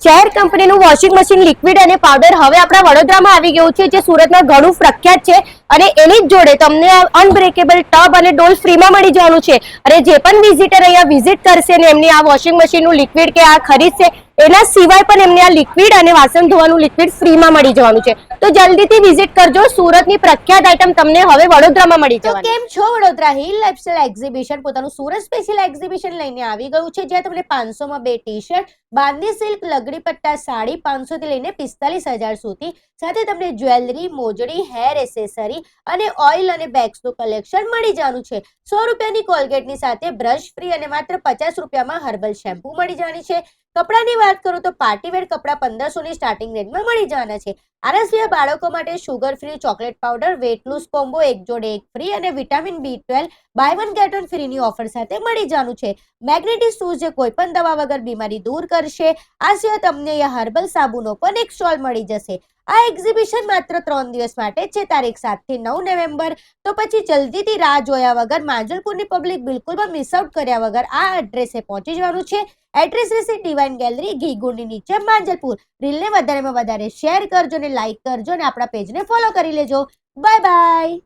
Chair કંપનીનું washing machine liquid અને powder હવે આપણા વડોદરામાં આવી ગયું છે, જે સુરતમાં ઘણું પ્રખ્યાત છે. અને એની જ જોડે તમને અનબ્રેકેબલ ટબ અને ડોલ ફ્રીમાં મળી જવાનું છે. અને જે પણ વિઝિટર અહીંયા વિઝિટ કરશે ને એમની આ વોશિંગ મશીનનું લિક્વિડ કે આ ખરીદશે, એના સિવાય પણ એમને આ લિક્વિડ અને વાસણ ધોવાનું લિક્વિડ ફ્રીમાં મળી જવાનું છે. તો જલ્દીથી વિઝિટ કરજો. સુરતની પ્રખ્યાત આઈટમ તમને હવે વડોદરામાં મળી જવાની. તો કેમ છો વડોદરા હિલ લાઇફસ્ટાઇલ એક્ઝિબિશન પોતાનું સુરત સ્પેશિયલ એક્ઝિબિશન લઈને આવી ગયું છે, જ્યાં તમને 500 માં 2 ટી-શર્ટ, બાંધી સિલ્ક લગડી પટ્ટા સાડી 500 થી લઈને 45,000 સુધી, સાથે તમને જ્વેલરી, મોજડી, હેર એસેસરી અને ઓઇલ અને બેગ્સનું કલેક્શન મળી જવાનું છે. 100 રૂપિયાની કોલગેટની સાથે બ્રશ ફ્રી અને માત્ર 50 રૂપિયામાં હર્બલ શેમ્પુ મળી જવાની છે. કપડાની વાત કરું તો પાર્ટીવેર કપડા 1500 ની સ્ટાર્ટિંગ રેન્જમાં મળી જવાના છે. આના સિવાય બાળકો માટે sugar free chocolate powder, weight loss combo 1 જોડે 1 ફ્રી અને વિટામિન B12 બાય 1 ગેટ 1 ફ્રીની ઓફર સાથે મળી જવાનું છે. મેગ્નેટિક શૂઝ જે કોઈ પણ દવા વગર બીમારી દૂર કરશે. આ સિવાય તમને અહીંયા હર્બલ સાબુનો પણ એક સ્ટોલ મળી જશે. આ એક્ઝિબિશન માત્ર 3 દિવસ માટે છે, તારીખ 7 થી 9 નવેમ્બર. તો પછી જલ્દીથી રાહ જોયા વગર માંજલપુરની પબ્લિક બિલકુલ પણ મિસ આઉટ કર્યા વગર આ એડ્રેસે પહોંચી જવાનું છે. એડ્રેસ રહેશે ડિવાઇન ગેલેરી, ઘી ગુંડની નીચે, માંજલપુર. રીલને વધારેમાં વધારે શેર કરજો અને લાઈક કરજો અને આપણા પેજને ફોલો કરી લેજો. Bye bye.